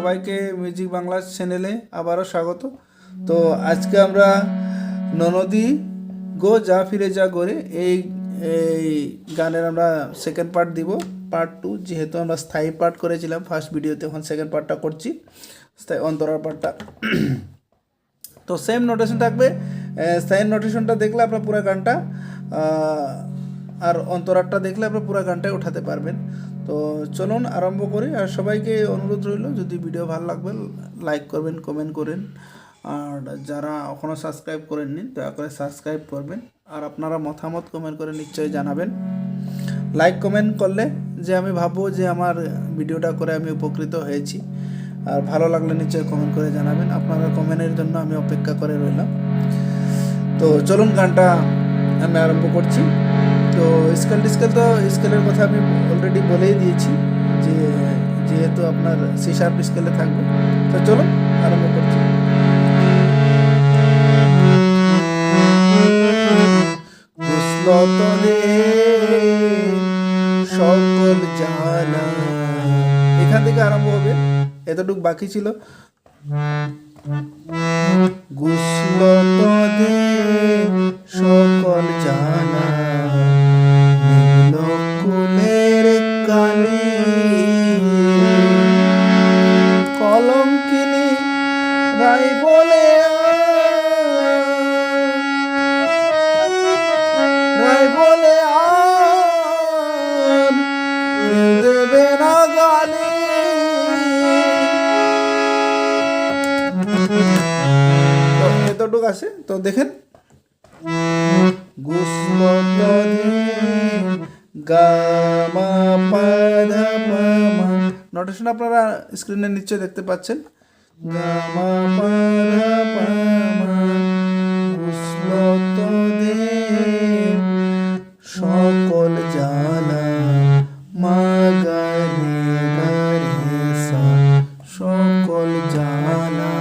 সবাইকে মিউজিক বাংলা চ্যানেলে আবারও স্বাগত। তো আজকে আমরা ননদী গো যা ফিরে যা করে এই এই গানের আমরা সেকেন্ড পার্ট দিব, পার্ট 2। যেহেতু আমরা স্থায়ী পার্ট করেছিলাম ফার্স্ট ভিডিওতে, এখন সেকেন্ড পার্টটা করছি, স্থায়ী অন্তরার পার্টটা। তো সেম নোটেশন থাকবে, স্থায়ী নোটেশনটা দেখলে আপনার পুরো গানটা আর অন্তরারটা দেখলে আপনার পুরো গানটাই উঠাতে পারবেন। তো চলুন আরম্ভ করি। আর সবাইকে অনুরোধ রইল, যদি ভিডিও ভালো লাগবে লাইক করবেন, কমেন্ট করেন, আর যারা এখনও সাবস্ক্রাইব করেননি দয়া করে সাবস্ক্রাইব করবেন। আর আপনারা মতামত কমেন্ট করে নিশ্চয়ই জানাবেন। লাইক কমেন্ট করলে যে আমি ভাববো যে আমার ভিডিওটা করে আমি উপকৃত হয়েছি। আর ভালো লাগলে নিশ্চয়ই কমেন্ট করে জানাবেন। আপনারা কমেন্টের জন্য আমি অপেক্ষা করে রইলাম। তো চলুন গানটা আমি আরম্ভ করছি। তো স্কেলের কথা আমি অলরেডি বলেই দিয়েছি যে যেহেতু আপনার সি শার্প স্কেলে থাকবে। তো চলুন আরম্ভ করছি। সকল জানা, এখান থেকে আরম্ভ হবে, এতটুকু বাকি ছিল। গুসল তদে সকল জানা, কুলের কালি কলঙ্কিনী রাই বলে আর দেবে না গালি। এতটুকু আছে, তো দেখেন। গুসল গামা পাধা পামা, নোটেশন আপনারা স্ক্রিনে নিশ্চয় দেখতে পাচ্ছেন। গামা পাধা পামা গুসল তদে সকল জানা, মা গা রে গা রে সা সকল জানা,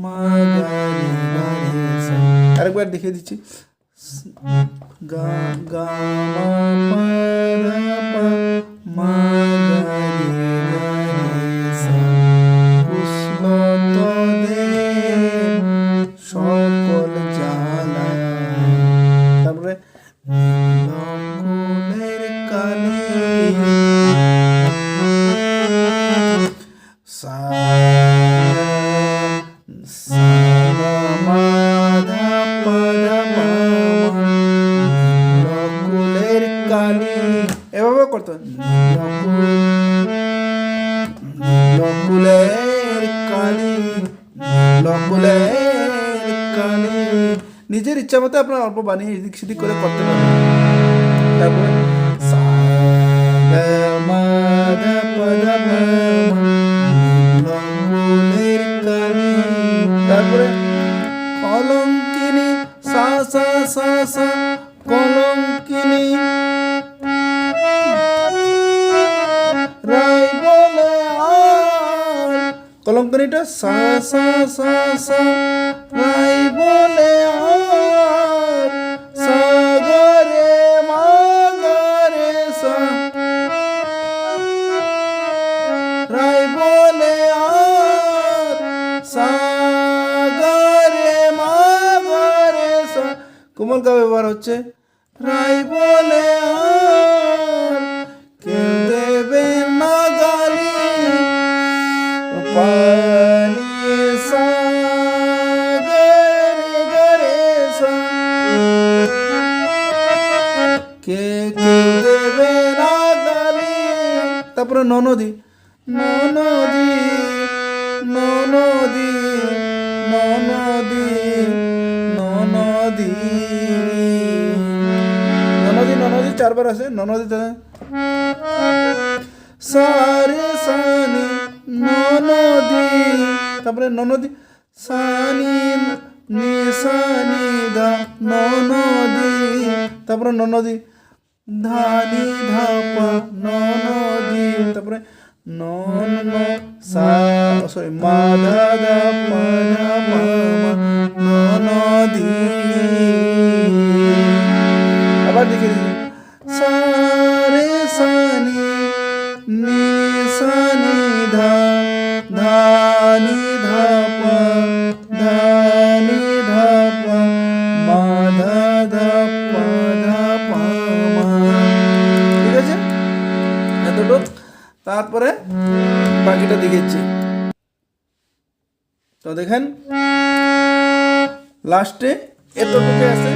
মা গা রে গা রে সা। আরেকবার দেখিয়ে দিচ্ছি। গা গা মা পা পা মা গা রে গা রে সা কুসল তদে সকল জানা। তারপরে কুলের কালি সা এভাবে করতে নিজের ইচ্ছা মতো আপনার অল্প বানিয়ে এদিক সেদিক করে করতে পারবেন। তারপরে তারপরে কলঙ্কিনী সা সা সা সা কলঙ্কিনী রাই বলে আর, কলঙ্কিনীটা সা সা সা সা রাই বলে আর সা গা রে মা গা রে সা রাই বলে আর সা গা রে মা গা রে সা। কোমল কা ব্যবহার হচ্ছে। রাই বলে আর কেউ দেবে না গালি, পানি সা গা রে সা কে কেউ দেবে না গালি। তারপরে ননদী ননদী ননদী ননদী ননদী ননদী ননদী চারবার আছে। ননদী সারে সানি ননদী, তারপরে ননদী সানি নি সানি দা ননদী, তারপরে ননদী ধানি ধাপা ননদী, তারপরে নন সা সরি মা ধা ধা পা ধা পা মা ননদী। আবার দেখে দিচ্ছি। সা রে সা নি নি সা নি ধা তারপরে বাকিটা দেখাচ্ছি। তো দেখেন লাস্টে এতটুকু আছে,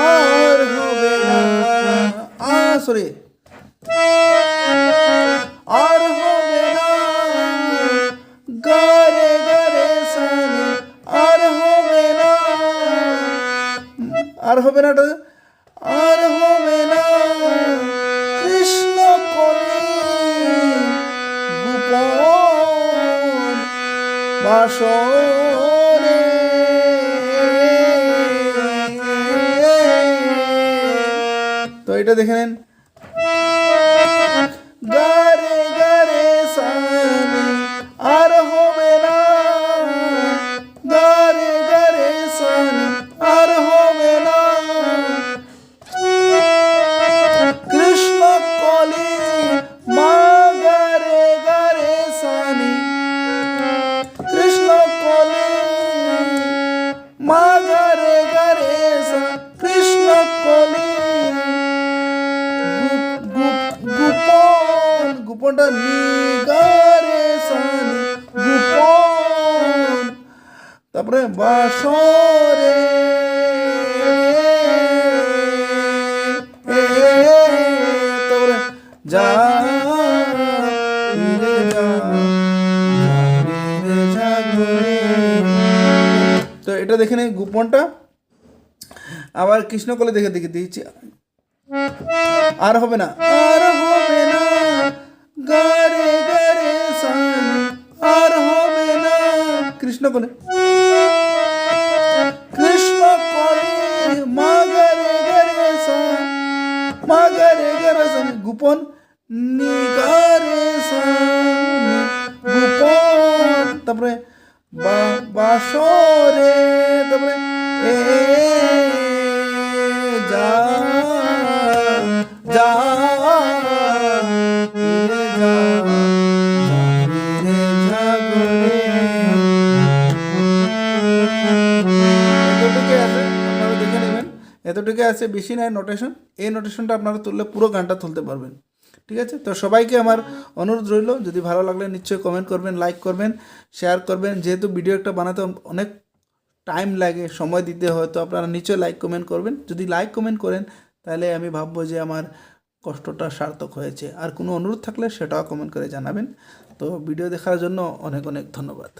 আর হবে না, সরি, আর হবে না গারে গারে সানি, আর হবে না, আর হবে না, আর হবে না কৃষ্ণ কলি গোপন বাসরে। তো এটা দেখে নেন, গারে গারে সানি, আর হবে না গারে গারে সানি, আর হবে না কৃষ্ণ কলি মা গারে গারে সানি, কৃষ্ণ কলি মা গারে গারে সা, কৃষ্ণ কলি গোপন, গোপনটা নি গারে সানি গোপন, তারপরে বাসরে, তারপরে যা ফিরে যা, ফিরে যা ঘরে। তো এটা দেখে নেই গোপনটা। আবার কৃষ্ণকলে দেখে দেখে দিয়েছি, আর হবে না, আর হবে না গারে গারে সানি, আর হবে না কৃষ্ণকলে, কৃষ্ণ কলে মা গারে গারে সা, মা গারে গারে সানি গোপন নি গারে সানি গোপন, তারপরে বাসরে, তারপরে যা যা ফিরে যা, ফিরে যা ঘরে। এতটুকু আছে, আপনারা দেখে নেবেন, এতটুকু আছে, বেশি নাই নোটেশন। এই নোটেশনটা আপনারা তুললে পুরো গানটা তুলতে পারবেন। ঠিক আছে, তো সবাইকে আমার অনুরোধ রইল, যদি ভালো লাগলে নিশ্চয়ই কমেন্ট করবেন, লাইক করবেন, শেয়ার করবেন। যেহেতু ভিডিও একটা বানাতে অনেক টাইম লাগে, সময় দিতে হয়, তো আপনারা নিশ্চয়ই লাইক কমেন্ট করবেন। যদি লাইক কমেন্ট করেন তাহলে আমি ভাববো যে আমার কষ্টটা সার্থক হয়েছে। আর কোনো অনুরোধ থাকলে সেটাও কমেন্ট করে জানাবেন। তো ভিডিও দেখার জন্য অনেক অনেক ধন্যবাদ।